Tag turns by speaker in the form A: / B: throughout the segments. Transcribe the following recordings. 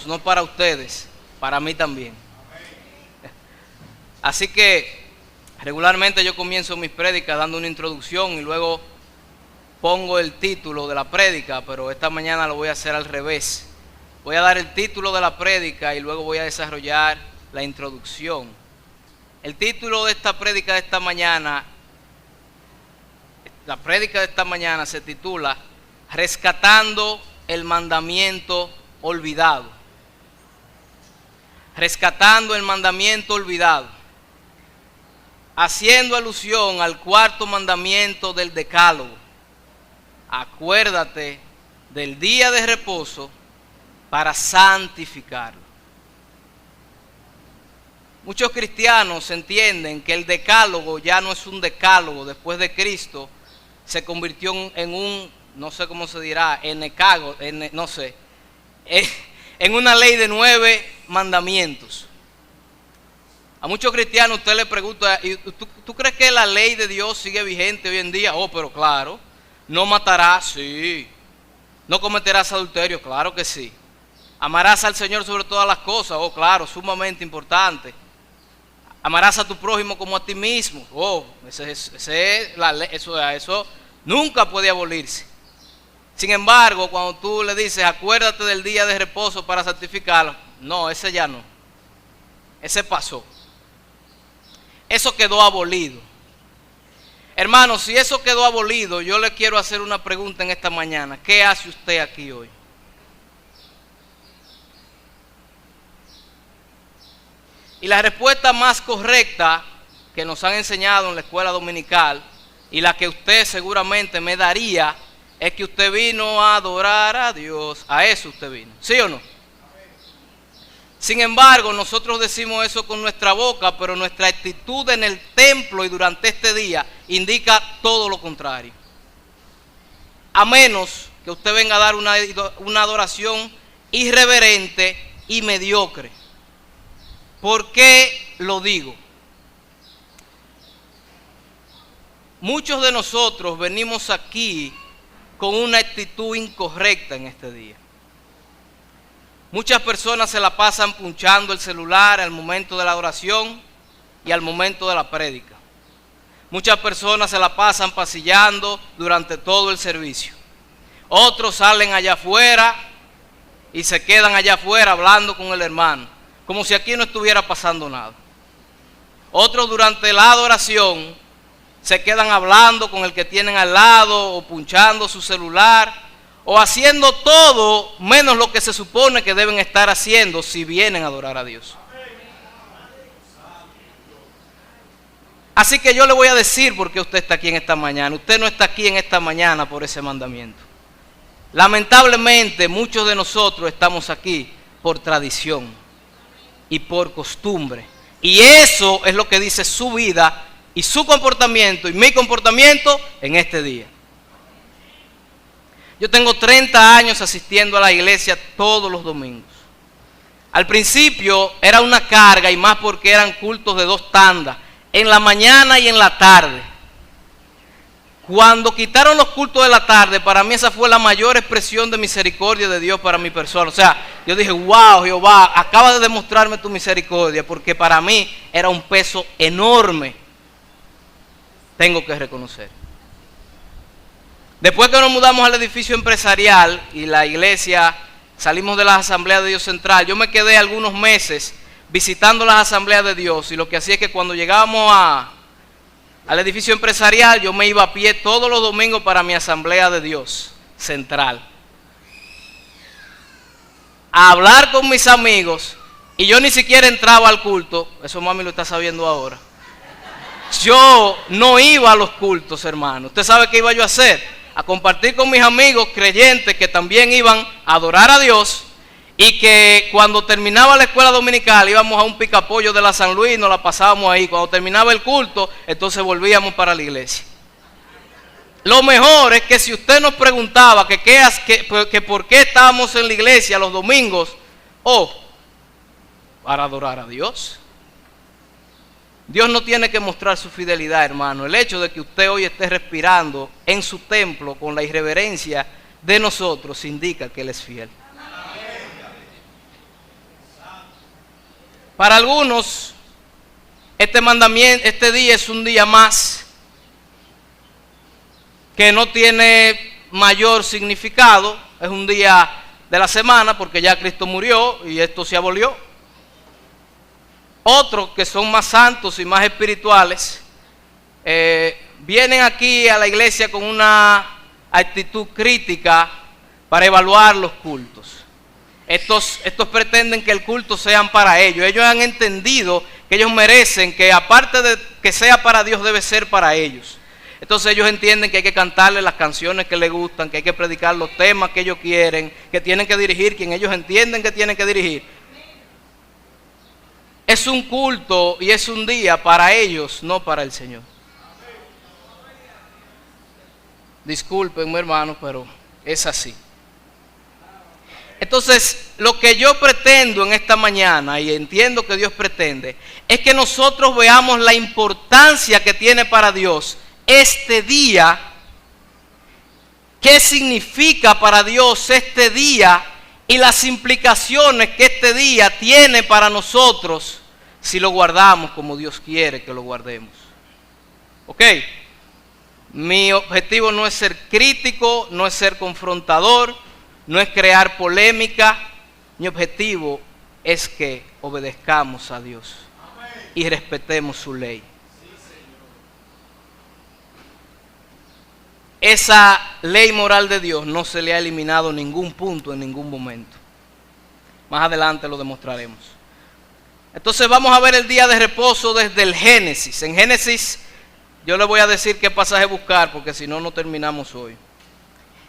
A: no para ustedes, para mí también. Así que regularmente yo comienzo mis prédicas dando una introducción y luego pongo el título de la prédica, pero esta mañana lo voy a hacer al revés. Voy a dar el título de la prédica y luego voy a desarrollar la introducción. El título de esta prédica de esta mañana, se titula Rescatando el mandamiento olvidado. Rescatando el mandamiento olvidado. Haciendo alusión al cuarto mandamiento del Decálogo. Acuérdate del día de reposo para santificarlo. Muchos cristianos entienden que el Decálogo ya no es un decálogo. Después de Cristo se convirtió en un, no sé cómo se dirá, en una ley de 9 mandamientos. A muchos cristianos usted le pregunta, ¿tú crees que la ley de Dios sigue vigente hoy en día? Oh, pero claro. No matarás, sí. No cometerás adulterio, claro que sí. Amarás al Señor sobre todas las cosas, oh, claro, sumamente importante. Amarás a tu prójimo como a ti mismo, oh, eso nunca puede abolirse. Sin embargo, cuando tú le dices, acuérdate del día de reposo para santificarlo, no, ese ya no. Ese pasó. Eso quedó abolido. Hermanos, si eso quedó abolido, yo le quiero hacer una pregunta en esta mañana. ¿Qué hace usted aquí hoy? Y la respuesta más correcta que nos han enseñado en la escuela dominical, y la que usted seguramente me daría, es que usted vino a adorar a Dios. A eso usted vino, ¿sí o no? Sin embargo, nosotros decimos eso con nuestra boca, pero nuestra actitud en el templo y durante este día indica todo lo contrario. A menos que usted venga a dar una adoración irreverente y mediocre. ¿Por qué lo digo? Muchos de nosotros venimos aquí con una actitud incorrecta en este día. Muchas personas se la pasan punchando el celular al momento de la adoración y al momento de la prédica. Muchas personas se la pasan pasillando durante todo el servicio. Otros salen allá afuera y se quedan allá afuera hablando con el hermano, como si aquí no estuviera pasando nada. Otros durante la adoración se quedan hablando con el que tienen al lado o punchando su celular o haciendo todo menos lo que se supone que deben estar haciendo si vienen a adorar a Dios. Así que yo le voy a decir por qué usted está aquí en esta mañana. Usted no está aquí en esta mañana por ese mandamiento. Lamentablemente muchos de nosotros estamos aquí por tradición y por costumbre. Y eso es lo que dice su vida y su comportamiento y mi comportamiento en este día. Yo tengo 30 años asistiendo a la iglesia todos los domingos. Al principio era una carga y más porque eran cultos de 2 tandas, en la mañana y en la tarde. Cuando quitaron los cultos de la tarde, para mí esa fue la mayor expresión de misericordia de Dios para mi persona. O sea, yo dije, wow, Jehová, acaba de demostrarme tu misericordia, porque para mí era un peso enorme. Tengo que reconocer. Después que nos mudamos al edificio empresarial y la iglesia, salimos de la Asamblea de Dios Central, yo me quedé algunos meses visitando las Asambleas de Dios, y lo que hacía es que cuando llegábamos al edificio empresarial, yo me iba a pie todos los domingos para mi Asamblea de Dios Central, a hablar con mis amigos, y yo ni siquiera entraba al culto. Eso mami lo está sabiendo ahora. Yo no iba a los cultos, hermano. ¿Usted sabe qué iba yo a hacer? A compartir con mis amigos creyentes que también iban a adorar a Dios, y que cuando terminaba la escuela dominical íbamos a un picapollo de la San Luis y nos la pasábamos ahí. Cuando terminaba el culto, entonces volvíamos para la iglesia. Lo mejor es que si usted nos preguntaba que por qué estábamos en la iglesia los domingos, para adorar a Dios. Dios no tiene que mostrar su fidelidad, hermano. El hecho de que usted hoy esté respirando en su templo con la irreverencia de nosotros indica que Él es fiel. Para algunos, este día es un día más que no tiene mayor significado. Es un día de la semana porque ya Cristo murió y esto se abolió. Otros que son más santos y más espirituales vienen aquí a la iglesia con una actitud crítica para evaluar los cultos. Estos pretenden que el culto sean para ellos. Ellos han entendido que ellos merecen que aparte de que sea para Dios debe ser para ellos. Entonces ellos entienden que hay que cantarle las canciones que les gustan, que hay que predicar los temas que ellos quieren, que tienen que dirigir quien ellos entienden que tienen que dirigir. Es un culto y es un día para ellos, no para el Señor. Discúlpenme, hermanos, pero es así. Entonces, lo que yo pretendo en esta mañana, y entiendo que Dios pretende, es que nosotros veamos la importancia que tiene para Dios este día. ¿Qué significa para Dios este día? Y las implicaciones que este día tiene para nosotros si lo guardamos como Dios quiere que lo guardemos. ¿Ok? Mi objetivo no es ser crítico, no es ser confrontador, no es crear polémica. Mi objetivo es que obedezcamos a Dios y respetemos su ley. Esa ley moral de Dios no se le ha eliminado ningún punto en ningún momento. Más adelante lo demostraremos. Entonces vamos a ver el día de reposo desde el Génesis. En Génesis yo le voy a decir qué pasaje buscar porque si no, no terminamos hoy.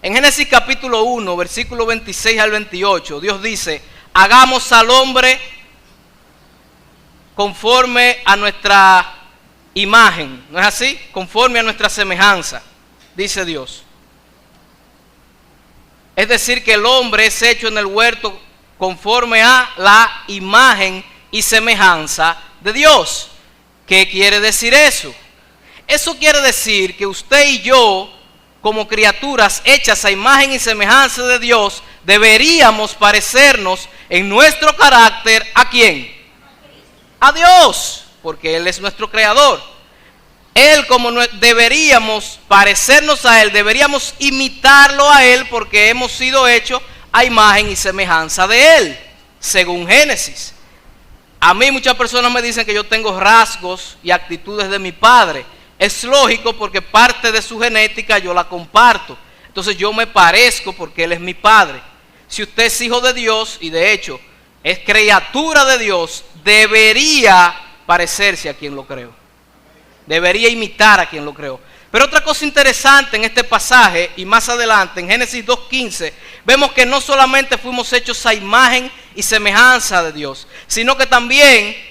A: En Génesis capítulo 1, versículo 26 al 28, Dios dice: hagamos al hombre conforme a nuestra imagen. ¿No es así? Conforme a nuestra semejanza, dice Dios. Es decir, que el hombre es hecho en el huerto conforme a la imagen y semejanza de Dios. ¿Qué quiere decir eso? Eso quiere decir que usted y yo, como criaturas hechas a imagen y semejanza de Dios, deberíamos parecernos en nuestro carácter ¿a quién? A Dios, porque Él es nuestro creador. Él, como deberíamos parecernos a Él, deberíamos imitarlo a Él porque hemos sido hechos a imagen y semejanza de Él, según Génesis. A mí muchas personas me dicen que yo tengo rasgos y actitudes de mi padre. Es lógico porque parte de su genética yo la comparto. Entonces yo me parezco porque Él es mi padre. Si usted es hijo de Dios y de hecho es criatura de Dios, debería parecerse a quien lo creó. Debería imitar a quien lo creó. Pero otra cosa interesante en este pasaje y más adelante en Génesis 2:15, vemos que no solamente fuimos hechos a imagen y semejanza de Dios, sino que también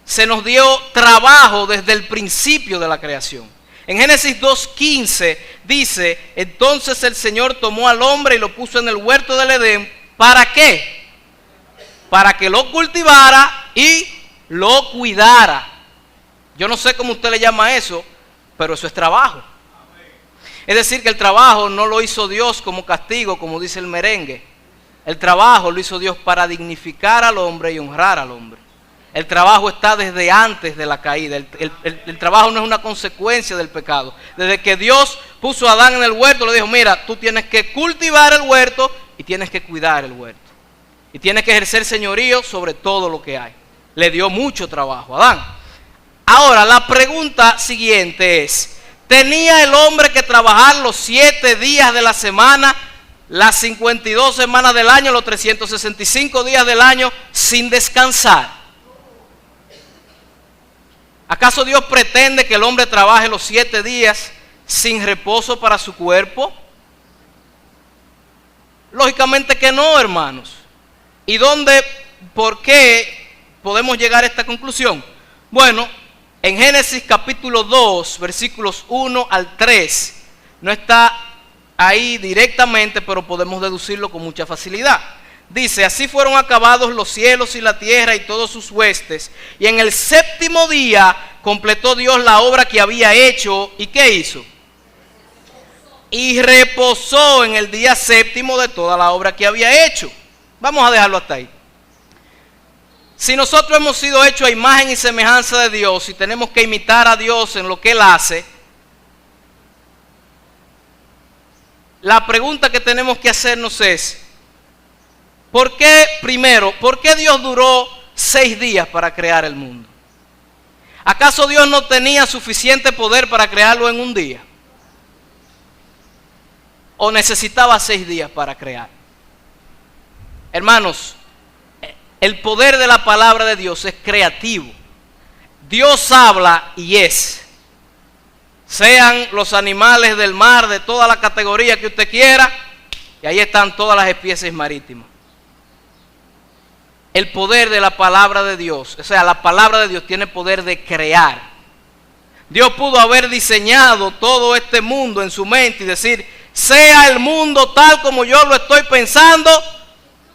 A: se nos dio trabajo desde el principio de la creación. En Génesis 2:15 dice: entonces el Señor tomó al hombre y lo puso en el huerto del Edén. ¿Para qué? Para que lo cultivara y lo cuidara. Yo no sé cómo usted le llama eso, pero eso es trabajo. Es decir, que el trabajo no lo hizo Dios como castigo, como dice el merengue. El trabajo lo hizo Dios para dignificar al hombre y honrar al hombre. El trabajo está desde antes de la caída. El trabajo no es una consecuencia del pecado. Desde que Dios puso a Adán en el huerto, le dijo: mira, tú tienes que cultivar el huerto y tienes que cuidar el huerto. Y tienes que ejercer señorío sobre todo lo que hay. Le dio mucho trabajo a Adán. Ahora, la pregunta siguiente es: ¿tenía el hombre que trabajar los 7 días de la semana, las 52 semanas del año, los 365 días del año sin descansar? ¿Acaso Dios pretende que el hombre trabaje los 7 días sin reposo para su cuerpo? Lógicamente que no, hermanos. ¿Y por qué podemos llegar a esta conclusión? Bueno, en Génesis capítulo 2, versículos 1 al 3, no está ahí directamente, pero podemos deducirlo con mucha facilidad. Dice: así fueron acabados los cielos y la tierra y todos sus huestes, y en el 7º día completó Dios la obra que había hecho. ¿Y qué hizo? Y reposó en el día 7º de toda la obra que había hecho. Vamos a dejarlo hasta ahí. Si nosotros hemos sido hechos a imagen y semejanza de Dios y tenemos que imitar a Dios en lo que Él hace, la pregunta que tenemos que hacernos es, ¿por qué Dios duró 6 días para crear el mundo? ¿Acaso Dios no tenía suficiente poder para crearlo en un día? ¿O necesitaba 6 días para crear? Hermanos, el poder de la palabra de Dios es creativo. Dios habla y es. Sean los animales del mar de toda la categoría que usted quiera, y ahí están todas las especies marítimas. El poder de la palabra de Dios, o sea, la palabra de Dios tiene poder de crear. Dios pudo haber diseñado todo este mundo en su mente y decir, sea el mundo tal como yo lo estoy pensando,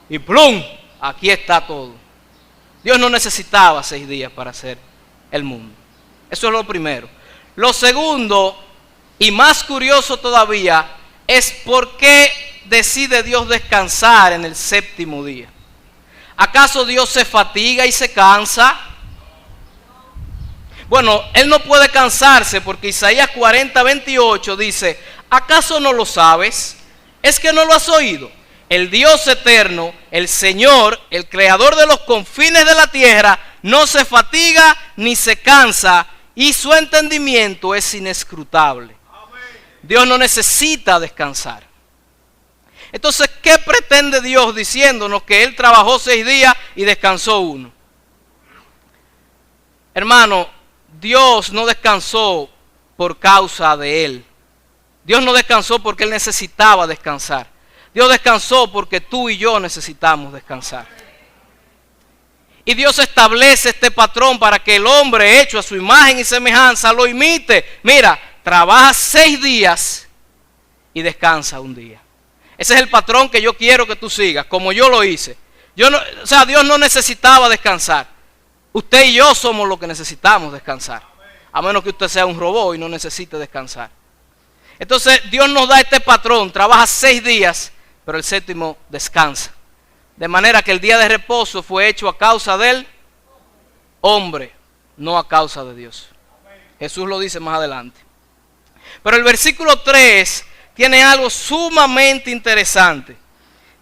A: y ¡plum! Aquí está todo. Dios no necesitaba 6 días para hacer el mundo. Eso es lo primero. Lo segundo, y más curioso todavía, es por qué decide Dios descansar en el 7º día. ¿Acaso Dios se fatiga y se cansa? Bueno, Él no puede cansarse porque Isaías 40:28 dice, ¿acaso no lo sabes? ¿Es que no lo has oído? El Dios eterno, el Señor, el creador de los confines de la tierra, no se fatiga ni se cansa y su entendimiento es inescrutable. Dios no necesita descansar. Entonces, ¿qué pretende Dios diciéndonos que Él trabajó 6 días y descansó 1? Hermano, Dios no descansó por causa de Él. Dios no descansó porque Él necesitaba descansar. Dios descansó porque tú y yo necesitamos descansar. Y Dios establece este patrón para que el hombre hecho a su imagen y semejanza lo imite. Mira, trabaja 6 días y descansa 1 día. Ese es el patrón que yo quiero que tú sigas, como yo lo hice. Dios no necesitaba descansar. Usted y yo somos los que necesitamos descansar. A menos que usted sea un robot y no necesite descansar. Entonces Dios nos da este patrón, trabaja 6 días, pero el 7º descansa. De manera que el día de reposo fue hecho a causa del hombre, no a causa de Dios. Jesús lo dice más adelante. Pero el versículo 3 tiene algo sumamente interesante.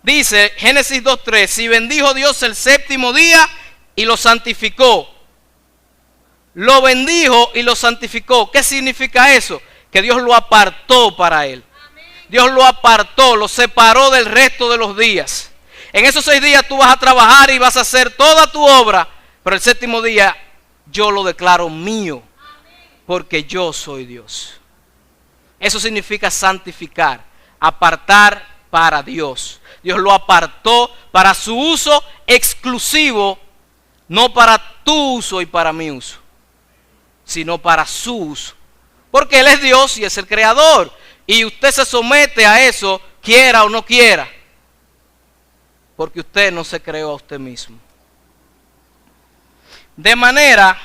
A: Dice Génesis 2:3, y bendijo Dios el 7º día y lo santificó. Lo bendijo y lo santificó. ¿Qué significa eso? Que Dios lo apartó para Él. Dios lo apartó, lo separó del resto de los días. En esos 6 días tú vas a trabajar y vas a hacer toda tu obra, pero el 7º día yo lo declaro mío, porque yo soy Dios. Eso significa santificar, apartar para Dios. Dios lo apartó para su uso exclusivo, no para tu uso y para mi uso, sino para su uso. Porque Él es Dios y es el creador. Y usted se somete a eso, quiera o no quiera. Porque usted no se creó a usted mismo. De manera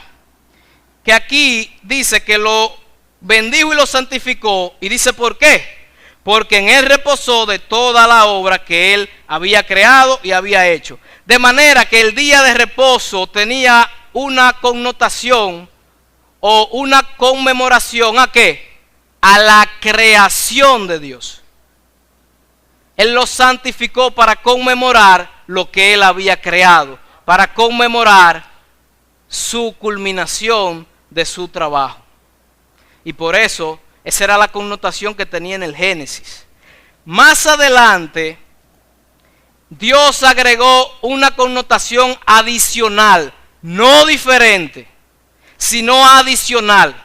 A: que aquí dice que lo bendijo y lo santificó. Y dice ¿por qué? Porque en Él reposó de toda la obra que Él había creado y había hecho. De manera que el día de reposo tenía una connotación o una conmemoración ¿a qué? A la creación de Dios. Él lo santificó para conmemorar lo que Él había creado, para conmemorar su culminación de su trabajo. Y por eso, esa era la connotación que tenía en el Génesis. Más adelante, Dios agregó una connotación adicional, no diferente, sino adicional.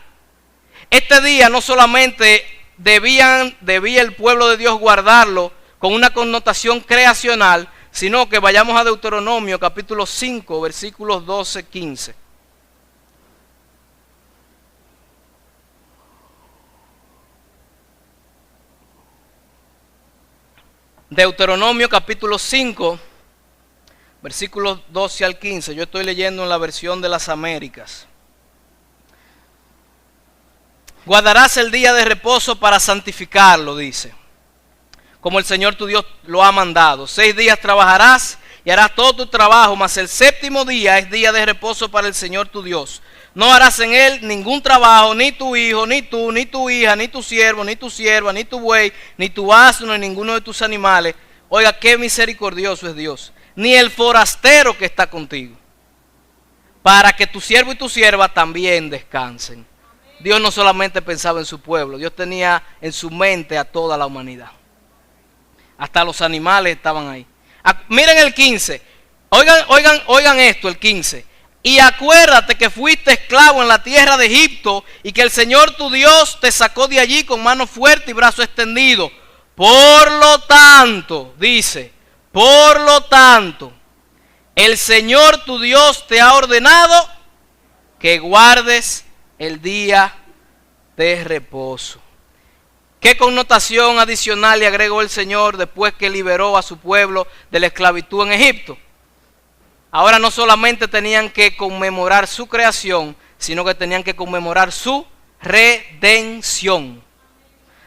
A: Este día no solamente debía el pueblo de Dios guardarlo con una connotación creacional, sino que vayamos a Deuteronomio capítulo 5, versículos 12-15. Deuteronomio capítulo 5, versículos 12 al 15. Yo estoy leyendo en la versión de las Américas. Guardarás el día de reposo para santificarlo, dice, como el Señor tu Dios lo ha mandado. 6 días trabajarás y harás todo tu trabajo, mas el séptimo día es día de reposo para el Señor tu Dios. No harás en él ningún trabajo, ni tu hijo, ni tú, ni tu hija, ni tu siervo, ni tu sierva, ni tu buey, ni tu asno, ni ninguno de tus animales. Oiga, qué misericordioso es Dios. Ni el forastero que está contigo, para que tu siervo y tu sierva también descansen. Dios no solamente pensaba en su pueblo, Dios tenía en su mente a toda la humanidad. Hasta los animales estaban ahí. Miren el 15. Oigan esto, el 15. Y acuérdate que fuiste esclavo en la tierra de Egipto y que el Señor tu Dios te sacó de allí con mano fuerte y brazo extendido. Por lo tanto, dice, por lo tanto, el Señor tu Dios te ha ordenado que guardes el día de reposo. ¿Qué connotación adicional le agregó el Señor después que liberó a su pueblo de la esclavitud en Egipto? Ahora no solamente tenían que conmemorar su creación, sino que tenían que conmemorar su redención.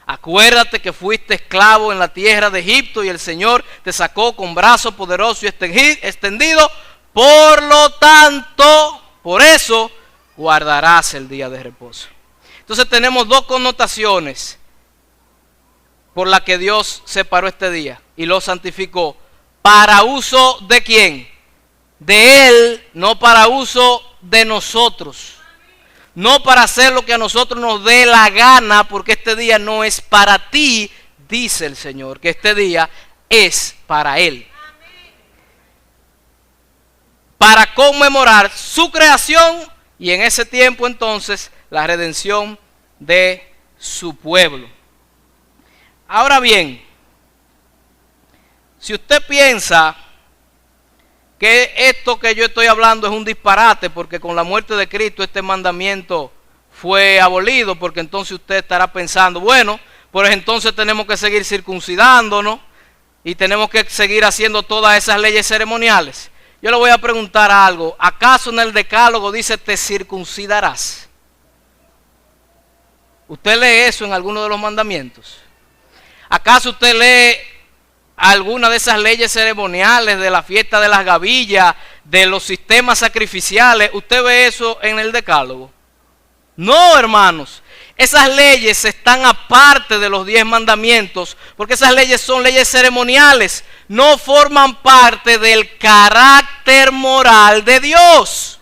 A: Acuérdate que fuiste esclavo en la tierra de Egipto y el Señor te sacó con brazo poderoso y extendido. Por lo tanto, por eso guardarás el día de reposo. Entonces tenemos dos connotaciones por las que Dios separó este día y lo santificó. ¿Para uso de quién? De Él, no para uso de nosotros. No para hacer lo que a nosotros nos dé la gana, porque este día no es para ti, dice el Señor, que este día es para Él. Para conmemorar su creación y en ese tiempo entonces la redención de su pueblo. Ahora bien, si usted piensa que esto que yo estoy hablando es un disparate, porque con la muerte de Cristo este mandamiento fue abolido, porque entonces usted estará pensando, bueno, pues entonces tenemos que seguir circuncidándonos y tenemos que seguir haciendo todas esas leyes ceremoniales. Yo le voy a preguntar algo, ¿acaso en el decálogo dice te circuncidarás? ¿Usted lee eso en alguno de los mandamientos? ¿Acaso usted lee alguna de esas leyes ceremoniales de la fiesta de las gavillas, de los sistemas sacrificiales? ¿Usted ve eso en el decálogo? No, hermanos. Esas leyes están aparte de los 10 mandamientos, porque esas leyes son leyes ceremoniales, no forman parte del carácter moral de Dios.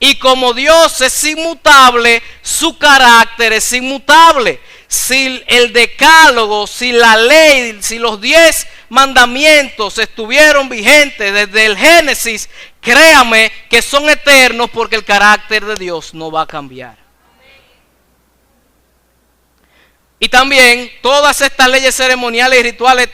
A: Y como Dios es inmutable, su carácter es inmutable. Si el decálogo, si la ley, si los 10 mandamientos estuvieron vigentes desde el Génesis, créame que son eternos, porque el carácter de Dios no va a cambiar. Y también todas estas leyes ceremoniales y rituales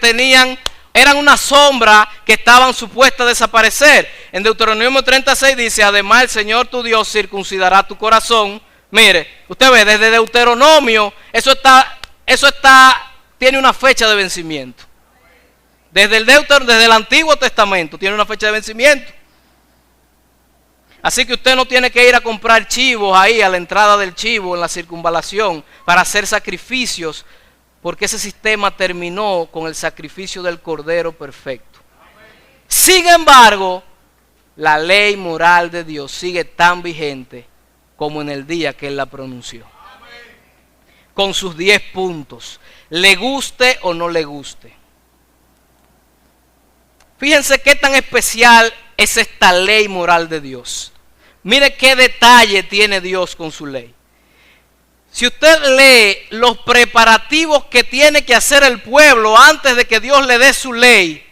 A: eran una sombra que estaban supuestas a desaparecer. En Deuteronomio 36 dice, además el Señor tu Dios circuncidará tu corazón. Mire, usted ve, desde Deuteronomio, tiene una fecha de vencimiento. Desde el Antiguo Testamento tiene una fecha de vencimiento. Así que usted no tiene que ir a comprar chivos ahí a la entrada del chivo en la circunvalación para hacer sacrificios, porque ese sistema terminó con el sacrificio del Cordero perfecto. Sin embargo, la ley moral de Dios sigue tan vigente como en el día que Él la pronunció. Con sus 10 puntos, le guste o no le guste. Fíjense qué tan especial es esta ley moral de Dios. Mire qué detalle tiene Dios con su ley. Si usted lee los preparativos que tiene que hacer el pueblo antes de que Dios le dé su ley,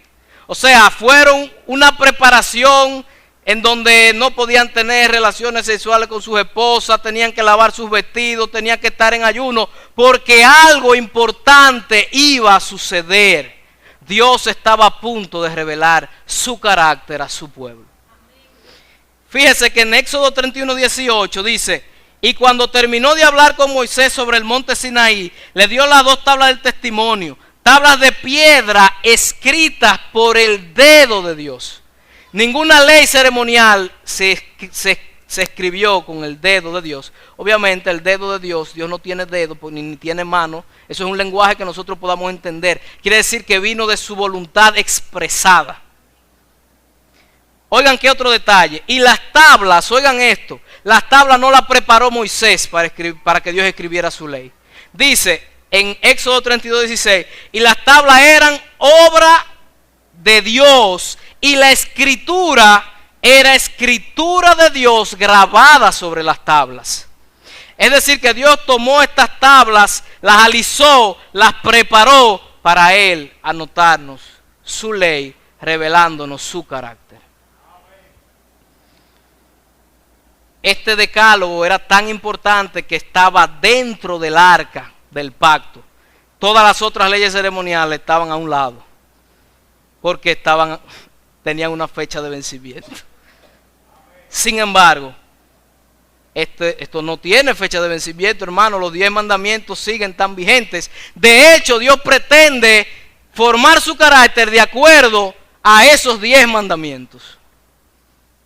A: o sea, fueron una preparación en donde no podían tener relaciones sexuales con sus esposas, tenían que lavar sus vestidos, tenían que estar en ayuno, porque algo importante iba a suceder. Dios estaba a punto de revelar su carácter a su pueblo. Fíjese que en Éxodo 31:18 dice, y cuando terminó de hablar con Moisés sobre el monte Sinaí, le dio las 2 tablas del testimonio, tablas de piedra escritas por el dedo de Dios. Ninguna ley ceremonial se escribió con el dedo de Dios. Obviamente el dedo de Dios no tiene dedo ni tiene mano. Eso es un lenguaje que nosotros podamos entender. Quiere decir que vino de su voluntad expresada. Oigan qué otro detalle. Y las tablas, oigan esto, las tablas no las preparó Moisés para que Dios escribiera su ley. Dice en Éxodo 32:16, y las tablas eran obra de Dios y la escritura era escritura de Dios grabada sobre las tablas. Es decir, que Dios tomó estas tablas, las alisó, las preparó para Él anotarnos su ley, revelándonos su carácter. Este decálogo era tan importante que estaba dentro del arca del pacto. Todas las otras leyes ceremoniales estaban a un lado, porque tenían una fecha de vencimiento. Sin embargo, esto no tiene fecha de vencimiento, hermano. Los 10 mandamientos siguen tan vigentes. De hecho, Dios pretende formar su carácter de acuerdo a esos 10 mandamientos.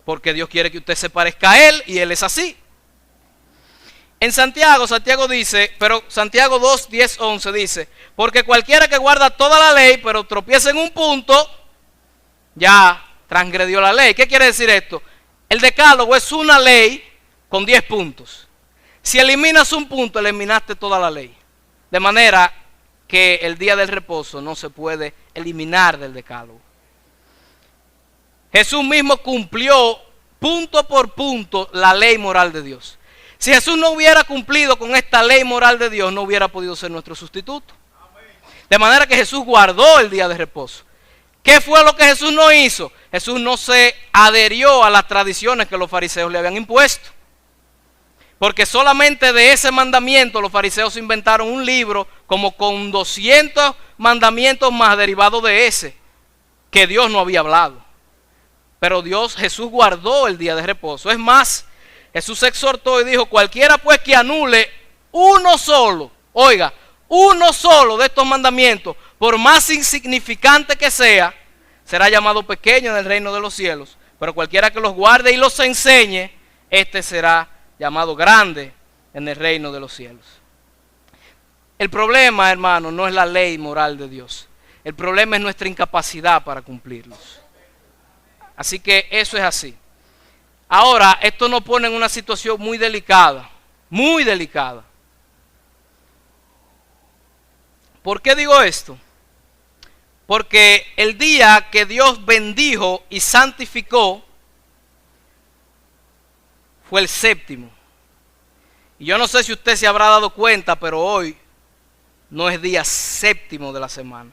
A: Porque Dios quiere que usted se parezca a Él y Él es así. En Santiago dice, pero Santiago 2, 10, 11 dice, porque cualquiera que guarda toda la ley, pero tropieza en un punto, ya transgredió la ley. ¿Qué quiere decir esto? El decálogo es una ley con 10 puntos. Si eliminas un punto, eliminaste toda la ley. De manera que el día del reposo no se puede eliminar del decálogo. Jesús mismo cumplió punto por punto la ley moral de Dios. Si Jesús no hubiera cumplido con esta ley moral de Dios, no hubiera podido ser nuestro sustituto. De manera que Jesús guardó el día de reposo. ¿Qué fue lo que Jesús no hizo? Jesús no se adherió a las tradiciones que los fariseos le habían impuesto. Porque solamente de ese mandamiento los fariseos inventaron un libro como con 200 mandamientos más derivados de ese, que Dios no había hablado. Pero Jesús guardó el día de reposo. Es más, Jesús exhortó y dijo, cualquiera pues que anule uno solo, oiga, uno solo de estos mandamientos, por más insignificante que sea, será llamado pequeño en el reino de los cielos. Pero cualquiera que los guarde y los enseñe, este será llamado grande en el reino de los cielos. El problema, hermano, no es la ley moral de Dios. El problema es nuestra incapacidad para cumplirlos. Así que eso es así. Ahora, esto nos pone en una situación muy delicada. Muy delicada. ¿Por qué digo esto? Porque el día que Dios bendijo y santificó fue el séptimo. Y yo no sé si usted se habrá dado cuenta, pero hoy no es día séptimo de la semana.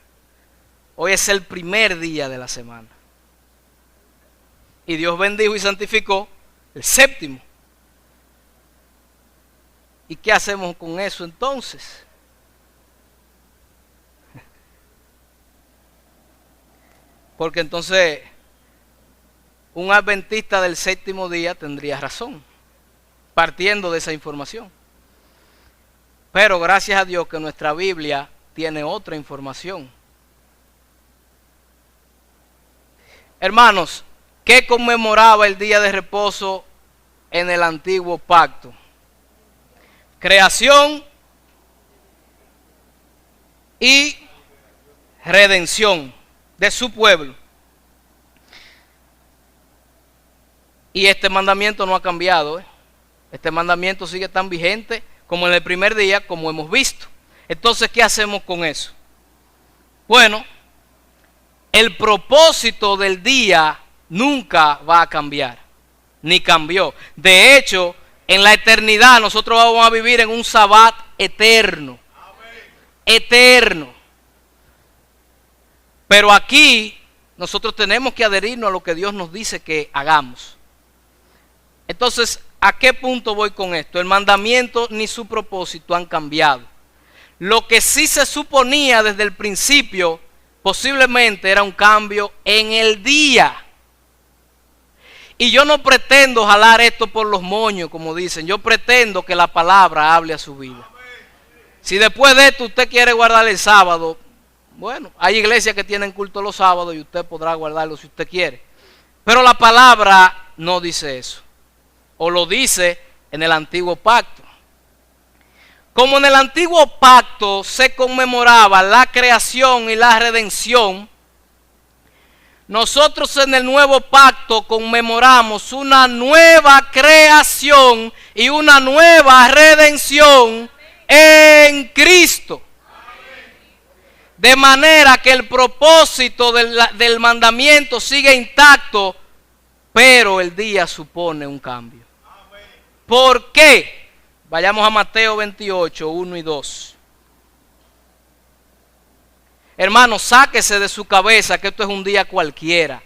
A: Hoy es el primer día de la semana. Y Dios bendijo y santificó el séptimo. ¿Y qué hacemos con eso entonces? Porque entonces un adventista del séptimo día tendría razón, partiendo de esa información. Pero gracias a Dios que nuestra Biblia tiene otra información. Hermanos, ¿qué conmemoraba el día de reposo en el antiguo pacto? Creación y redención de su pueblo. Y este mandamiento no ha cambiado. Este mandamiento sigue tan vigente como en el primer día, como hemos visto. Entonces, ¿qué hacemos con eso? Bueno, el propósito del día nunca va a cambiar, ni cambió. De hecho, en la eternidad nosotros vamos a vivir en un sabbat eterno. Eterno. Pero aquí nosotros tenemos que adherirnos a lo que Dios nos dice que hagamos. Entonces, ¿a qué punto voy con esto? El mandamiento ni su propósito han cambiado. Lo que sí se suponía desde el principio, posiblemente era un cambio en el día. Y yo no pretendo jalar esto por los moños, como dicen. Yo pretendo que la palabra hable a su vida. Si después de esto usted quiere guardar el sábado, bueno, hay iglesias que tienen culto los sábados y usted podrá guardarlo si usted quiere. Pero la palabra no dice eso. O lo dice en el antiguo pacto. Como en el antiguo pacto se conmemoraba la creación y la redención, Nosotros en el nuevo pacto conmemoramos una nueva creación y una nueva redención en Cristo. De manera que el propósito del mandamiento sigue intacto, pero el día supone un cambio. ¿Por qué? Vayamos a Mateo 28, 1 y 2. Hermano, sáquese de su cabeza que esto es un día cualquiera.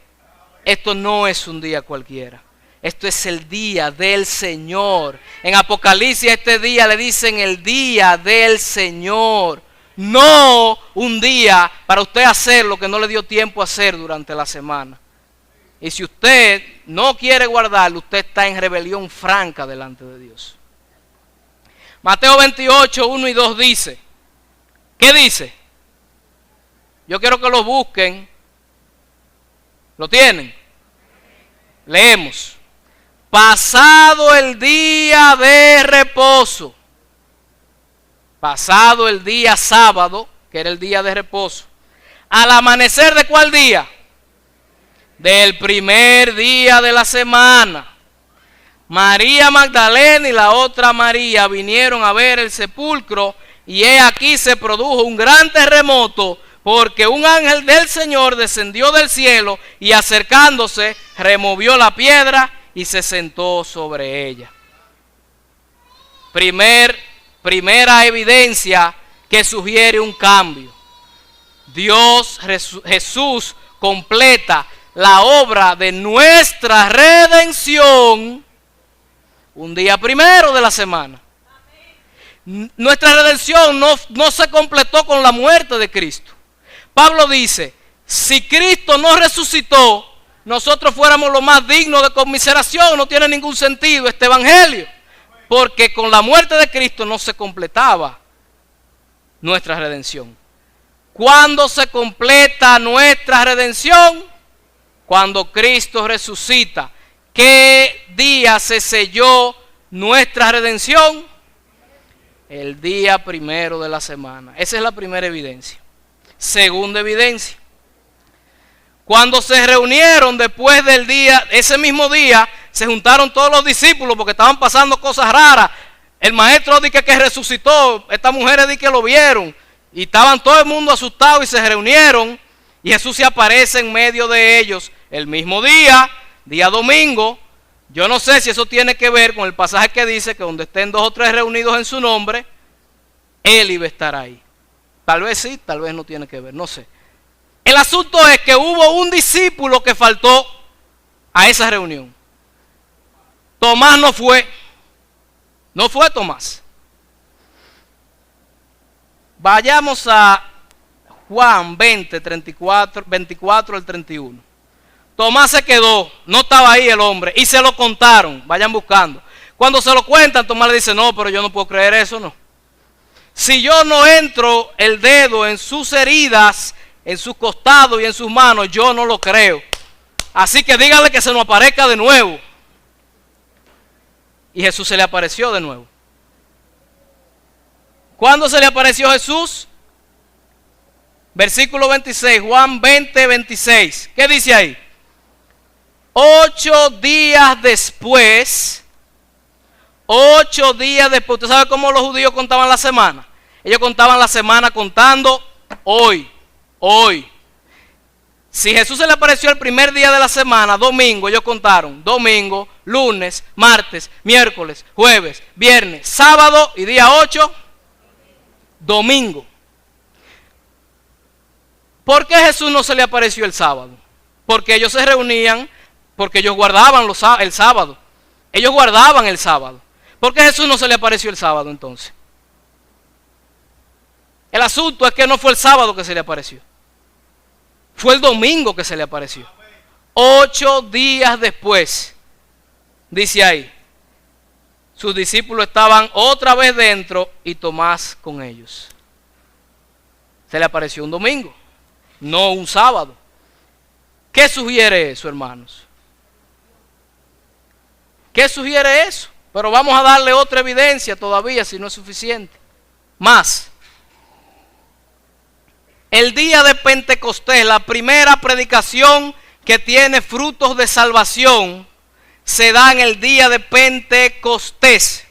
A: Esto no es un día cualquiera. Esto es el día del Señor. En Apocalipsis este día le dicen el día del Señor. No un día para usted hacer lo que no le dio tiempo a hacer durante la semana. Y si usted no quiere guardarlo, usted está en rebelión franca delante de Dios. Mateo 28, 1 y 2 dice. ¿Qué dice? Yo quiero que lo busquen. ¿Lo tienen? Leemos. Pasado el día de reposo. Pasado el día sábado, que era el día de reposo. Al amanecer de ¿cuál día? Del primer día de la semana. María Magdalena y la otra María vinieron a ver el sepulcro y he aquí se produjo un gran terremoto porque un ángel del Señor descendió del cielo y acercándose removió la piedra y se sentó sobre ella. Primera evidencia que sugiere un cambio. Jesús completa la obra de nuestra redención un día primero de la semana. Nuestra redención no se completó con la muerte de Cristo. Pablo dice, si Cristo no resucitó, nosotros fuéramos los más dignos de conmiseración. No tiene ningún sentido este evangelio, porque con la muerte de Cristo no se completaba nuestra redención. ¿Cuándo se completa nuestra redención? Cuando Cristo resucita. ¿Qué día se selló nuestra redención? El día primero de la semana. Esa es la primera evidencia. Segunda evidencia. Cuando se reunieron después del día, ese mismo día, se juntaron todos los discípulos porque estaban pasando cosas raras. El maestro dice que resucitó, estas mujeres dice que lo vieron. Y estaban todo el mundo asustado y se reunieron. Y Jesús se aparece en medio de ellos el mismo día, día domingo. Yo no sé si eso tiene que ver con el pasaje que dice que donde estén 2 o 3 reunidos en su nombre, Él iba a estar ahí. Tal vez sí, tal vez no tiene que ver, no sé. El asunto es que hubo un discípulo que faltó a esa reunión. Tomás no fue. No fue Tomás. Vayamos a Juan 20, 24 al 31. Tomás se quedó, no estaba ahí el hombre, y se lo contaron, vayan buscando. Cuando se lo cuentan, Tomás le dice, no, pero yo no puedo creer eso, no. Si yo no entro el dedo en sus heridas, en sus costados y en sus manos, yo no lo creo. Así que dígale que se nos aparezca de nuevo. Y Jesús se le apareció de nuevo. ¿Cuándo se le apareció Jesús? Versículo 26, Juan 20, 26. ¿Qué dice ahí? 8 días después, ¿usted sabe cómo los judíos contaban la semana? Ellos contaban la semana contando hoy. Si Jesús se le apareció el primer día de la semana, domingo, ellos contaron domingo, lunes, martes, miércoles, jueves, viernes, sábado y día 8, domingo. ¿Por qué Jesús no se le apareció el sábado? Porque ellos se reunían, porque ellos guardaban el sábado. Ellos guardaban el sábado. ¿Por qué Jesús no se le apareció el sábado entonces? El asunto es que no fue el sábado que se le apareció. Fue el domingo que se le apareció. 8 días después, dice ahí, sus discípulos estaban otra vez dentro y Tomás con ellos. Se le apareció un domingo, no un sábado. ¿Qué sugiere eso, hermanos? ¿Qué sugiere eso? Pero vamos a darle otra evidencia todavía si no es suficiente. Más. El día de Pentecostés, la primera predicación que tiene frutos de salvación se da en el día de Pentecostés.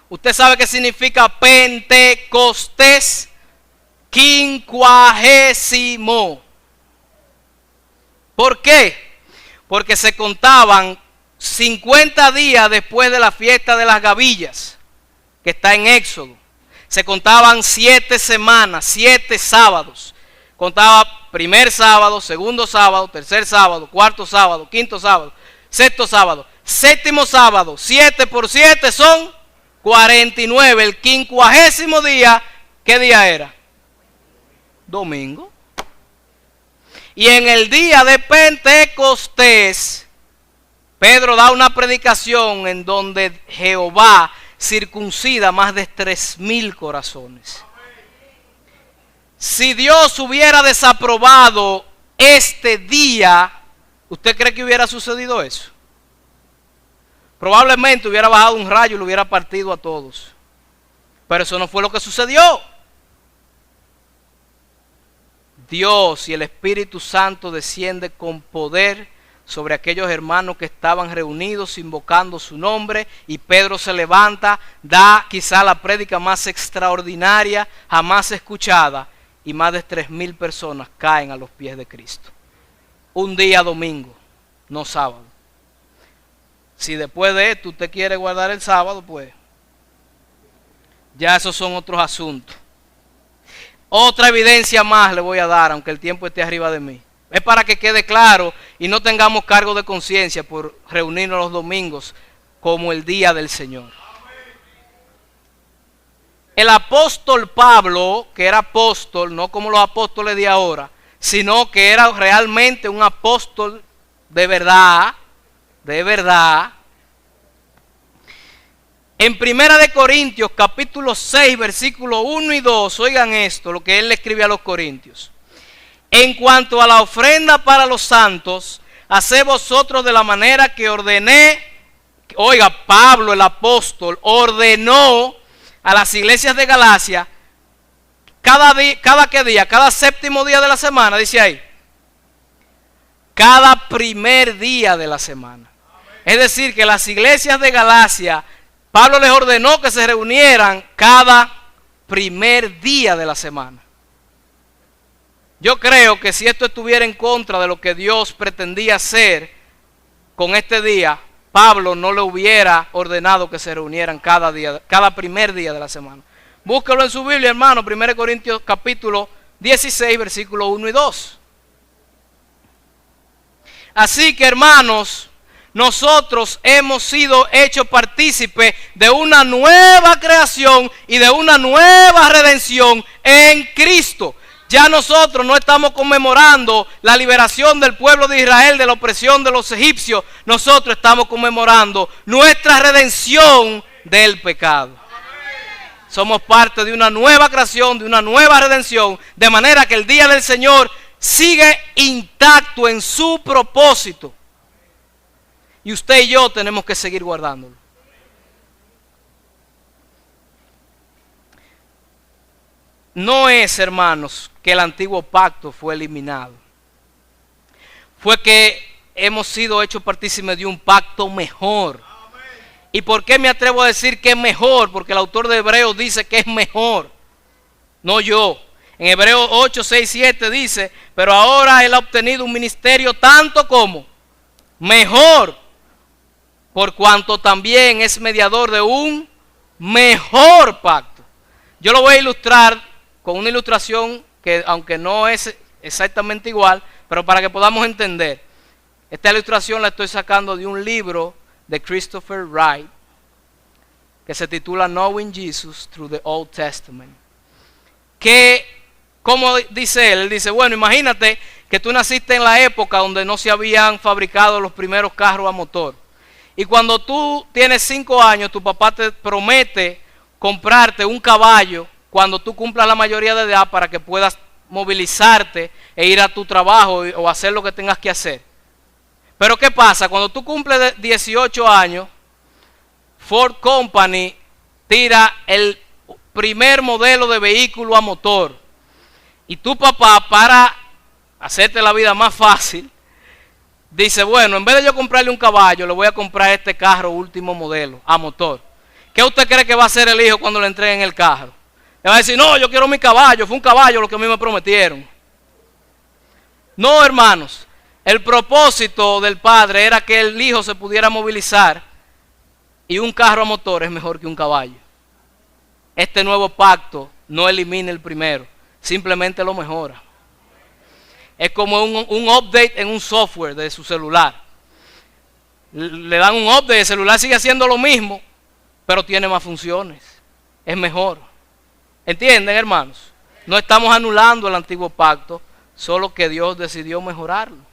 A: ¿Usted sabe qué significa Pentecostés? 50. ¿Por qué? Porque se contaban 50 días después de la fiesta de las gavillas, que está en Éxodo. Se contaban 7 semanas, 7 sábados. Contaba primer sábado, segundo sábado, tercer sábado, cuarto sábado, quinto sábado, sexto sábado, séptimo sábado. 7 por 7 son 49. El 50º día, ¿qué día era? Domingo. Y en el día de Pentecostés, Pedro da una predicación en donde Jehová circuncida más de 3,000 corazones. Si Dios hubiera desaprobado este día, ¿usted cree que hubiera sucedido eso? Probablemente hubiera bajado un rayo y lo hubiera partido a todos. Pero eso no fue lo que sucedió. Dios y el Espíritu Santo desciende con poder sobre aquellos hermanos que estaban reunidos invocando su nombre, y Pedro se levanta, da quizá la prédica más extraordinaria jamás escuchada, y más de 3,000 personas caen a los pies de Cristo. Un día domingo, no sábado. Si después de esto usted quiere guardar el sábado, pues ya esos son otros asuntos. Otra evidencia más le voy a dar, aunque el tiempo esté arriba de mí. Es para que quede claro y no tengamos cargo de conciencia por reunirnos los domingos como el día del Señor. El apóstol Pablo, que era apóstol, no como los apóstoles de ahora, sino que era realmente un apóstol de verdad, en 1 de Corintios capítulo 6, versículos 1 y 2, oigan esto, lo que él le escribe a los corintios. En cuanto a la ofrenda para los santos, haced vosotros de la manera que ordené. Oiga, Pablo el apóstol ordenó a las iglesias de Galacia cada séptimo día de la semana, dice ahí, cada primer día de la semana. Es decir, que las iglesias de Galacia, Pablo les ordenó que se reunieran cada primer día de la semana. Yo creo que si esto estuviera en contra de lo que Dios pretendía hacer con este día, Pablo no le hubiera ordenado que se reunieran cada primer día de la semana. Búsquelo en su Biblia, hermano, 1 Corintios capítulo 16, versículos 1 y 2. Así que, hermanos, nosotros hemos sido hechos partícipes de una nueva creación y de una nueva redención en Cristo. Ya nosotros no estamos conmemorando la liberación del pueblo de Israel de la opresión de los egipcios. Nosotros estamos conmemorando nuestra redención del pecado. Somos parte de una nueva creación, de una nueva redención, de manera que el día del Señor sigue intacto en su propósito. Y usted y yo tenemos que seguir guardándolo. No es, hermanos, que el antiguo pacto fue eliminado. Fue que hemos sido hechos partícipes de un pacto mejor. ¿Y por qué me atrevo a decir que es mejor? Porque el autor de Hebreos dice que es mejor, no yo. En Hebreos 8, 6, 7 dice, pero ahora él ha obtenido un ministerio tanto como mejor, por cuanto también es mediador de un mejor pacto. Yo lo voy a ilustrar con una ilustración que, aunque no es exactamente igual, pero para que podamos entender. Esta ilustración la estoy sacando de un libro de Christopher Wright que se titula Knowing Jesus Through the Old Testament. Que, como dice él dice, bueno, imagínate que tú naciste en la época donde no se habían fabricado los primeros carros a motor. Y cuando tú tienes 5 años, tu papá te promete comprarte un caballo cuando tú cumplas la mayoría de edad para que puedas movilizarte e ir a tu trabajo o hacer lo que tengas que hacer. Pero ¿qué pasa? Cuando tú cumples 18 años, Ford Company tira el primer modelo de vehículo a motor. Y tu papá, para hacerte la vida más fácil, dice, bueno, en vez de yo comprarle un caballo, le voy a comprar este carro último modelo, a motor. ¿Qué usted cree que va a hacer el hijo cuando le entreguen el carro? Le va a decir, no, yo quiero mi caballo, fue un caballo lo que a mí me prometieron. No, hermanos, el propósito del padre era que el hijo se pudiera movilizar, y un carro a motor es mejor que un caballo. Este nuevo pacto no elimina el primero, simplemente lo mejora. Es como un update en un software de su celular. Le dan un update, el celular sigue haciendo lo mismo, pero tiene más funciones, es mejor. ¿Entienden, hermanos? No estamos anulando el antiguo pacto, solo que Dios decidió mejorarlo.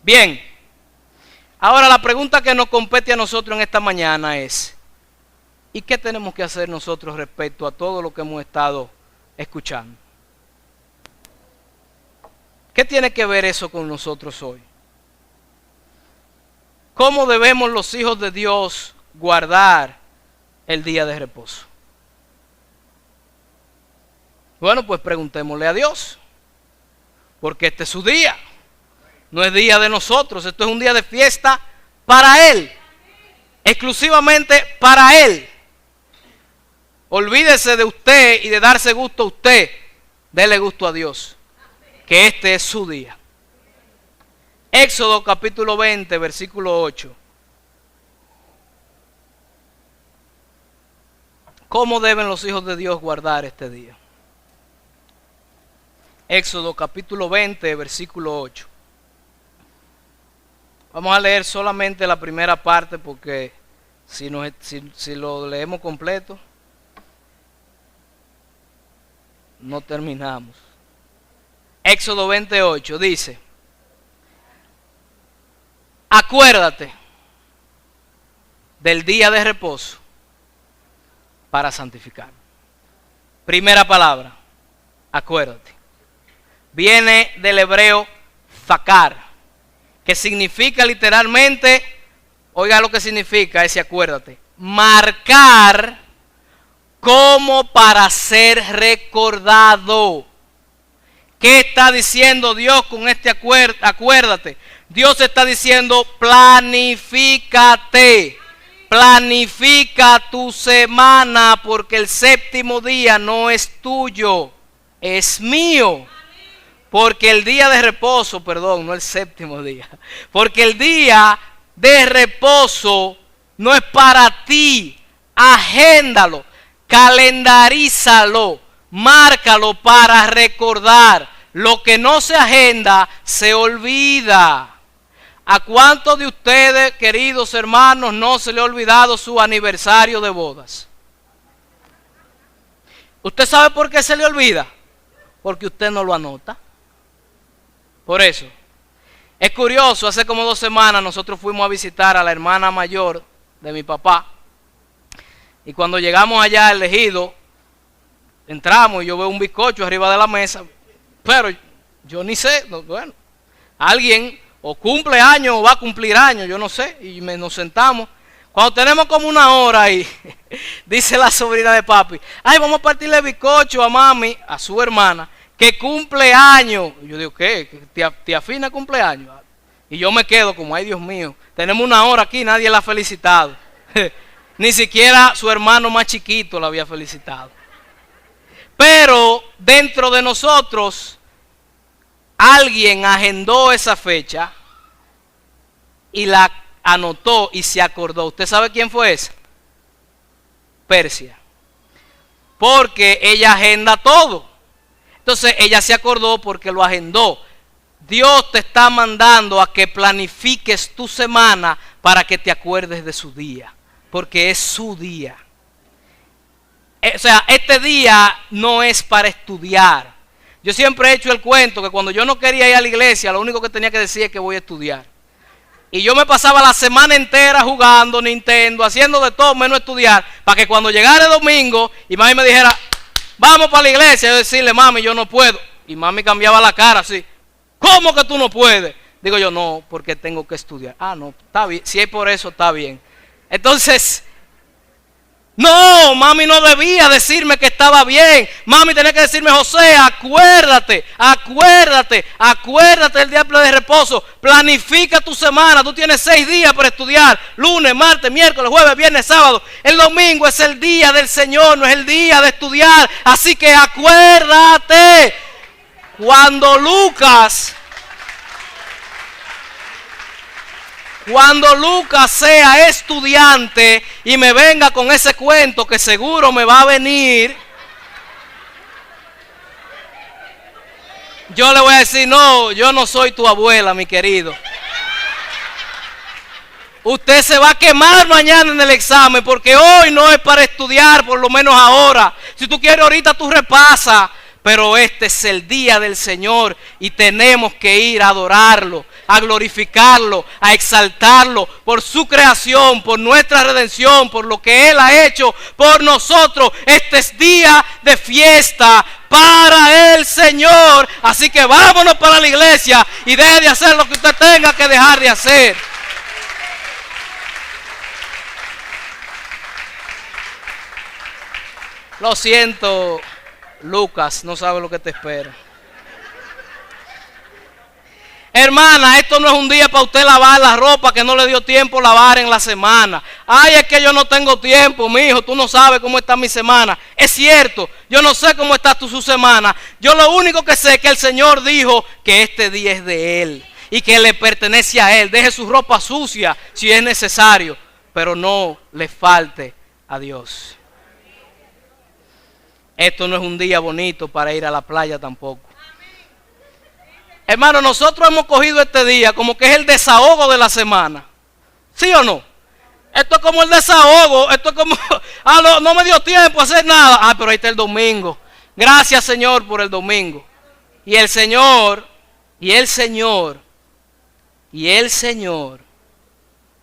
A: Bien, ahora la pregunta que nos compete a nosotros en esta mañana es, ¿y qué tenemos que hacer nosotros respecto a todo lo que hemos estado escuchando? ¿Qué tiene que ver eso con nosotros hoy? ¿Cómo debemos los hijos de Dios guardar el día de reposo? Bueno, pues preguntémosle a Dios, porque este es su día, no es día de nosotros, esto es un día de fiesta para Él, exclusivamente para Él. Olvídese de usted y de darse gusto a usted, dele gusto a Dios, que este es su día. Éxodo capítulo 20, versículo 8. ¿Cómo deben los hijos de Dios guardar este día? Éxodo capítulo 20, versículo 8. Vamos a leer solamente la primera parte porque si lo leemos completo, no terminamos. Éxodo 28 dice, acuérdate del día de reposo para santificarlo. Primera palabra, acuérdate. Viene del hebreo zakar, que significa literalmente, oiga lo que significa ese acuérdate, marcar como para ser recordado. ¿Qué está diciendo Dios con este acuérdate? Dios está diciendo, planifícate, planifica tu semana, porque el séptimo día no es tuyo, es mío. Porque el día de reposo, perdón, no el séptimo día, porque el día de reposo no es para ti, agéndalo, calendarízalo, márcalo para recordar. Lo que no se agenda se olvida. ¿A cuántos de ustedes, queridos hermanos, no se le ha olvidado su aniversario de bodas? ¿Usted sabe por qué se le olvida? Porque usted no lo anota. Por eso, es curioso, hace como 2 semanas nosotros fuimos a visitar a la hermana mayor de mi papá. Y cuando llegamos allá al ejido, entramos y yo veo un bizcocho arriba de la mesa. Pero yo ni sé, bueno, alguien o cumple años o va a cumplir años, yo no sé. Y nos sentamos. Cuando tenemos como 1 hora ahí, dice la sobrina de papi, ay, vamos a partirle bizcocho a mami, a su hermana, que cumple años. Y yo digo, ¿qué? ¿Tía Fina cumple años? Y yo me quedo como, ay Dios mío, tenemos 1 hora aquí, nadie la ha felicitado. Ni siquiera su hermano más chiquito la había felicitado. Pero dentro de nosotros, alguien agendó esa fecha y la anotó y se acordó. ¿Usted sabe quién fue esa? Persia. Porque ella agenda todo. Entonces ella se acordó porque lo agendó. Dios te está mandando a que planifiques tu semana para que te acuerdes de su día. Porque es su día. O sea, este día no es para estudiar. Yo siempre he hecho el cuento que cuando yo no quería ir a la iglesia, lo único que tenía que decir es que voy a estudiar. Y yo me pasaba la semana entera jugando Nintendo, haciendo de todo menos estudiar, para que cuando llegara el domingo y mami me dijera, vamos para la iglesia, yo decirle, mami, yo no puedo. Y mami cambiaba la cara así, ¿cómo que tú no puedes? Digo yo, no, porque tengo que estudiar. Ah, no, está bien, si es por eso, está bien. Entonces, No, mami no debía decirme que estaba bien. Mami tenía que decirme, José, acuérdate del día de reposo. Planifica tu semana. Tú tienes 6 días para estudiar. Lunes, martes, miércoles, jueves, viernes, sábado. El domingo es el día del Señor, no es el día de estudiar. Así que acuérdate. Cuando Lucas sea estudiante y me venga con ese cuento que seguro me va a venir, yo le voy a decir, no, yo no soy tu abuela, mi querido. Usted se va a quemar mañana en el examen porque hoy no es para estudiar, por lo menos ahora. Si tú quieres ahorita tú repasa. Pero este es el día del Señor y tenemos que ir a adorarlo, a glorificarlo, a exaltarlo por su creación, por nuestra redención, por lo que Él ha hecho por nosotros. Este es día de fiesta para el Señor. Así que vámonos para la iglesia y deje de hacer lo que usted tenga que dejar de hacer. Lo siento, Lucas, no sabe lo que te espera. Hermana, esto no es un día para usted lavar la ropa que no le dio tiempo lavar en la semana. Ay, es que yo no tengo tiempo, mijo, tú no sabes cómo está mi semana. Es cierto, yo no sé cómo está su semana. Yo lo único que sé es que el Señor dijo que este día es de Él y que le pertenece a Él. Deje su ropa sucia si es necesario, pero no le falte a Dios. Esto no es un día bonito para ir a la playa tampoco. Hermano, nosotros hemos cogido este día como que es el desahogo de la semana. ¿Sí o no? Esto es como el desahogo. Esto es como, no me dio tiempo a hacer nada. Pero ahí está el domingo. Gracias, Señor, por el domingo. Y el Señor,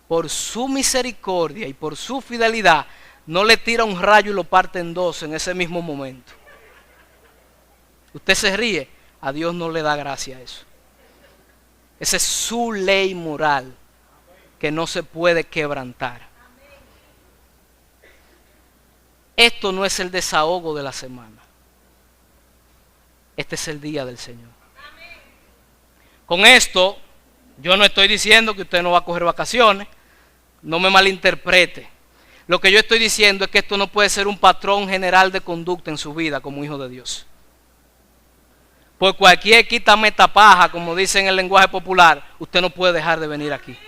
A: por su misericordia y por su fidelidad, no le tira un rayo y lo parte en dos en ese mismo momento. Usted se ríe, a Dios no le da gracia a eso. Esa es su ley moral que no se puede quebrantar. Esto no es el desahogo de la semana. Este es el día del Señor. Con esto, yo no estoy diciendo que usted no va a coger vacaciones. No me malinterprete. Lo que yo estoy diciendo es que esto no puede ser un patrón general de conducta en su vida como hijo de Dios. Por cualquier quítame tapaja, como dicen en el lenguaje popular, usted no puede dejar de venir aquí.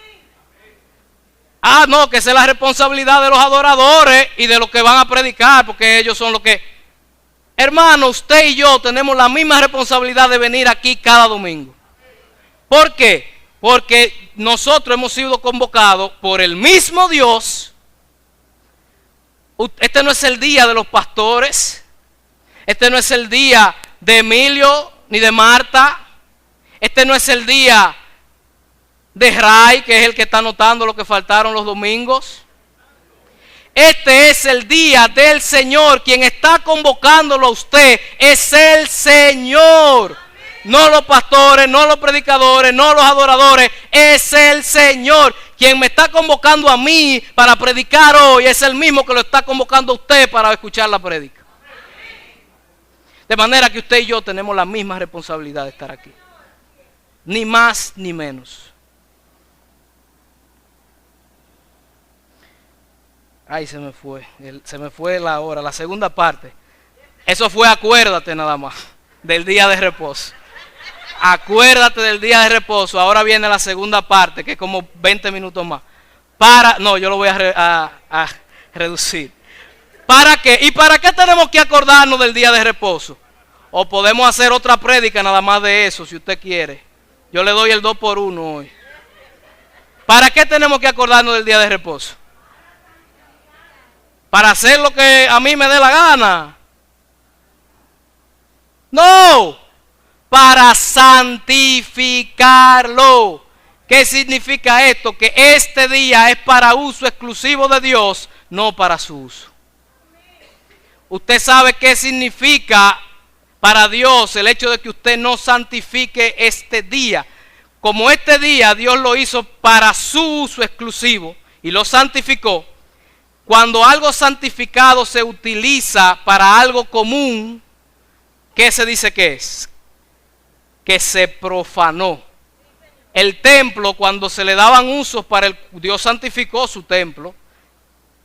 A: No, que esa es la responsabilidad de los adoradores y de los que van a predicar, porque ellos son los que... Hermano, usted y yo tenemos la misma responsabilidad de venir aquí cada domingo. ¿Por qué? Porque nosotros hemos sido convocados por el mismo Dios. Este no es el día de los pastores. Este no es el día de Emilio ni de Marta. Este no es el día de Ray, que es el que está anotando lo que faltaron los domingos. Este es el día del Señor. Quien está convocándolo a usted es el Señor. No los pastores, no los predicadores, no los adoradores. Es el Señor. Quien me está convocando a mí para predicar hoy es el mismo que lo está convocando a usted para escuchar la prédica. De manera que usted y yo tenemos la misma responsabilidad de estar aquí. Ni más ni menos. Ay, se me fue la hora, la segunda parte. Eso fue acuérdate nada más del día de reposo. Acuérdate del día de reposo. Ahora viene la segunda parte, que es como 20 minutos más. Yo lo voy a reducir. ¿Para qué? ¿Y para qué tenemos que acordarnos del día de reposo? O podemos hacer otra prédica nada más de eso, si usted quiere. Yo le doy el 2x1 hoy. ¿Para qué tenemos que acordarnos del día de reposo? ¿Para hacer lo que a mí me dé la gana? No, para santificarlo. ¿Qué significa esto? Que este día es para uso exclusivo de Dios, no para su uso. Usted sabe qué significa para Dios el hecho de que usted no santifique este día. Como este día Dios lo hizo para su uso exclusivo y lo santificó. cuando algo santificado se utiliza para algo común, ¿qué se dice que es? Que se profanó. El templo, cuando se le daban usos para Dios santificó su templo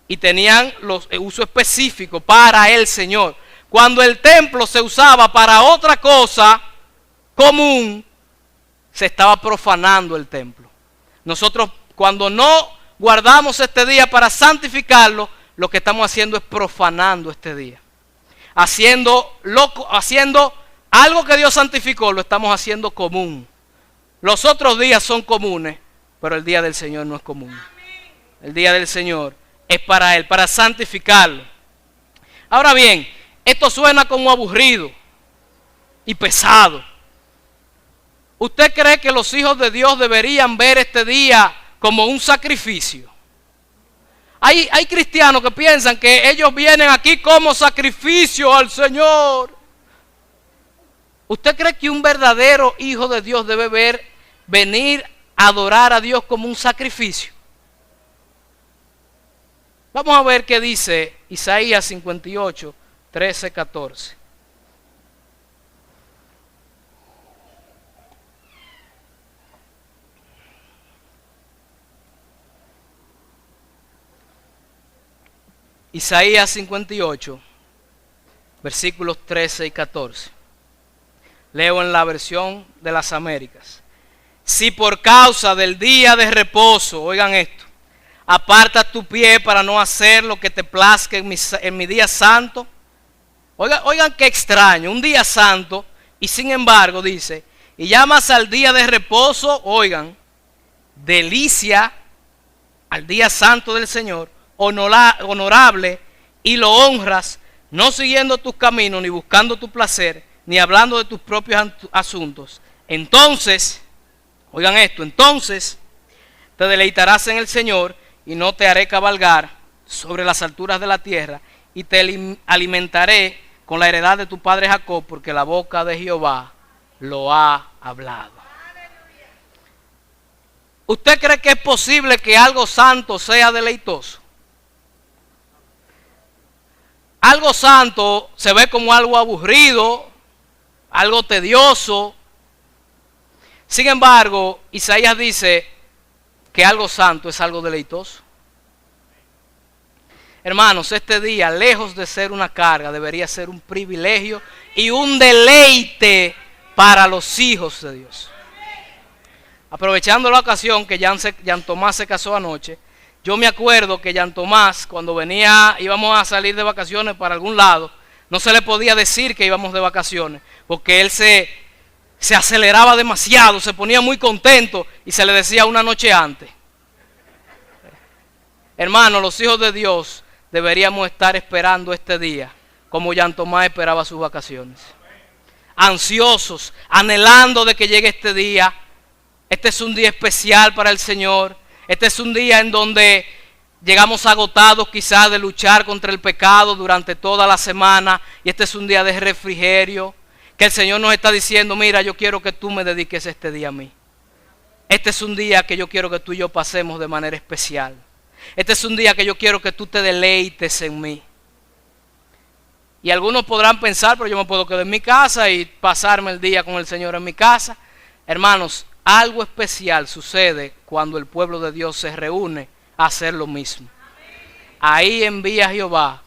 A: y tenían los usos específicos para el Señor. Cuando el templo se usaba para otra cosa común, se estaba profanando el templo. Nosotros, cuando no guardamos este día para santificarlo, lo que estamos haciendo es profanando este día. Haciendo algo que Dios santificó, lo estamos haciendo común. Los otros días son comunes, pero el día del Señor no es común. El día del Señor es para Él, para santificarlo. Ahora bien, esto suena como aburrido y pesado. ¿Usted cree que los hijos de Dios deberían ver este día como un sacrificio? Hay cristianos que piensan que ellos vienen aquí como sacrificio al Señor. ¿Usted cree que un verdadero hijo de Dios debe venir a adorar a Dios como un sacrificio? Vamos a ver qué dice Isaías 58, 13, 14. Isaías 58, versículos 13 y 14. Leo en la versión de las Américas. Si por causa del día de reposo, oigan esto, apartas tu pie para no hacer lo que te plazca en mi día santo. Oigan qué extraño, un día santo, y sin embargo dice, y llamas al día de reposo, oigan, delicia al día santo del Señor, honorable, y lo honras, no siguiendo tus caminos, ni buscando tu placer, ni hablando de tus propios asuntos. Entonces, oigan esto, entonces te deleitarás en el Señor, y no te haré cabalgar sobre las alturas de la tierra, y te alimentaré con la heredad de tu padre Jacob, porque la boca de Jehová lo ha hablado. ¿Usted cree que es posible que algo santo sea deleitoso? Algo santo se ve como algo aburrido, algo tedioso. Sin embargo, Isaías dice que algo santo es algo deleitoso. Hermanos, este día, lejos de ser una carga, debería ser un privilegio y un deleite para los hijos de Dios. Aprovechando la ocasión que Jan Tomás se casó anoche, yo me acuerdo que Jan Tomás, cuando íbamos a salir de vacaciones para algún lado, no se le podía decir que íbamos de vacaciones, porque él se aceleraba demasiado, se ponía muy contento y se le decía una noche antes. Hermanos, los hijos de Dios deberíamos estar esperando este día, como Jan Tomás esperaba sus vacaciones. Ansiosos, anhelando de que llegue este día. Este es un día especial para el Señor. Este es un día en donde llegamos agotados quizás de luchar contra el pecado durante toda la semana. Y este es un día de refrigerio. Que el Señor nos está diciendo, mira, yo quiero que tú me dediques este día a mí. Este es un día que yo quiero que tú y yo pasemos de manera especial. Este es un día que yo quiero que tú te deleites en mí. Y algunos podrán pensar, pero yo me puedo quedar en mi casa y pasarme el día con el Señor en mi casa. Hermanos, algo especial sucede cuando el pueblo de Dios se reúne a hacer lo mismo. Ahí envía Jehová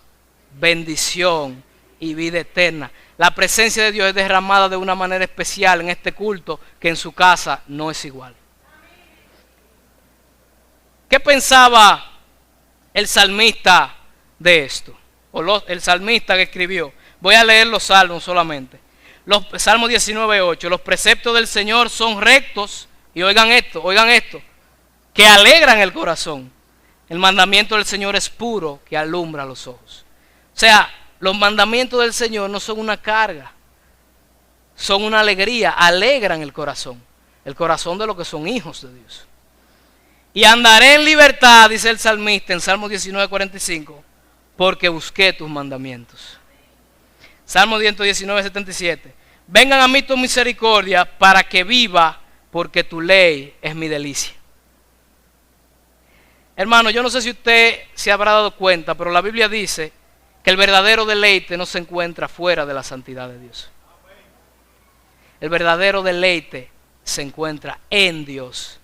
A: bendición y vida eterna. La presencia de Dios es derramada de una manera especial en este culto que en su casa no es igual. ¿Qué pensaba el salmista de esto? El salmista que escribió. Voy a leer los salmos solamente. Salmo 19:8. Los preceptos del Señor son rectos. Y oigan esto, que alegran el corazón. El mandamiento del Señor es puro, que alumbra los ojos. O sea, los mandamientos del Señor no son una carga, son una alegría, alegran el corazón de los que son hijos de Dios. Y andaré en libertad, dice el salmista en Salmo 19:45, porque busqué tus mandamientos. Salmo 119:77. Vengan a mí tu misericordia para que viva, porque tu ley es mi delicia. Hermano, yo no sé si usted se habrá dado cuenta, pero la Biblia dice que el verdadero deleite no se encuentra fuera de la santidad de Dios. El verdadero deleite se encuentra en Dios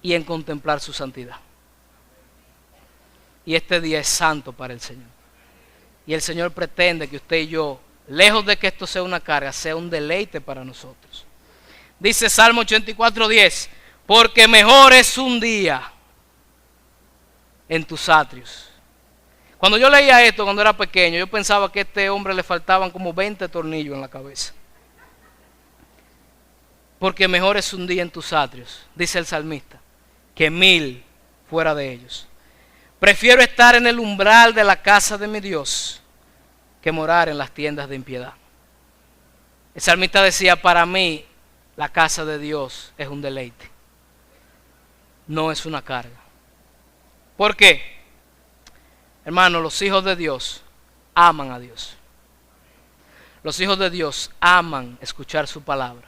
A: y en contemplar su santidad. Y este día es santo para el Señor. Y el Señor pretende que usted y yo, lejos de que esto sea una carga, sea un deleite para nosotros. Dice Salmo 84:10, porque mejor es un día en tus atrios. Cuando yo leía esto cuando era pequeño, yo pensaba que a este hombre le faltaban como 20 tornillos en la cabeza. Porque mejor es un día en tus atrios, dice el salmista, que 1000 fuera de ellos. Prefiero estar en el umbral de la casa de mi Dios que morar en las tiendas de impiedad. El salmista decía, para mí la casa de Dios es un deleite, no es una carga. ¿Por qué? Hermano, los hijos de Dios aman a Dios. Los hijos de Dios aman escuchar su palabra.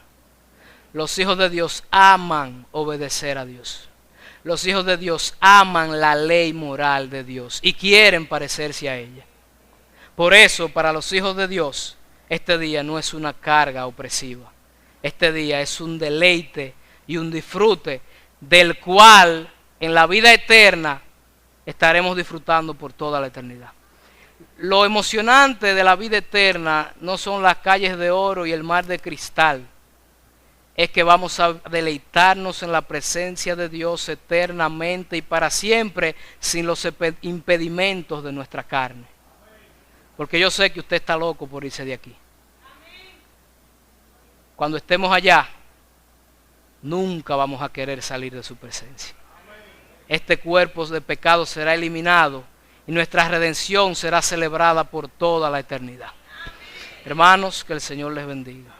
A: Los hijos de Dios aman obedecer a Dios. Los hijos de Dios aman la ley moral de Dios y quieren parecerse a ella. Por eso, para los hijos de Dios, este día no es una carga opresiva. Este día es un deleite y un disfrute del cual en la vida eterna estaremos disfrutando por toda la eternidad. Lo emocionante de la vida eterna no son las calles de oro y el mar de cristal. Es que vamos a deleitarnos en la presencia de Dios eternamente y para siempre sin los impedimentos de nuestra carne. Porque yo sé que usted está loco por irse de aquí. Cuando estemos allá, nunca vamos a querer salir de su presencia. Este cuerpo de pecado será eliminado y nuestra redención será celebrada por toda la eternidad. Hermanos, que el Señor les bendiga.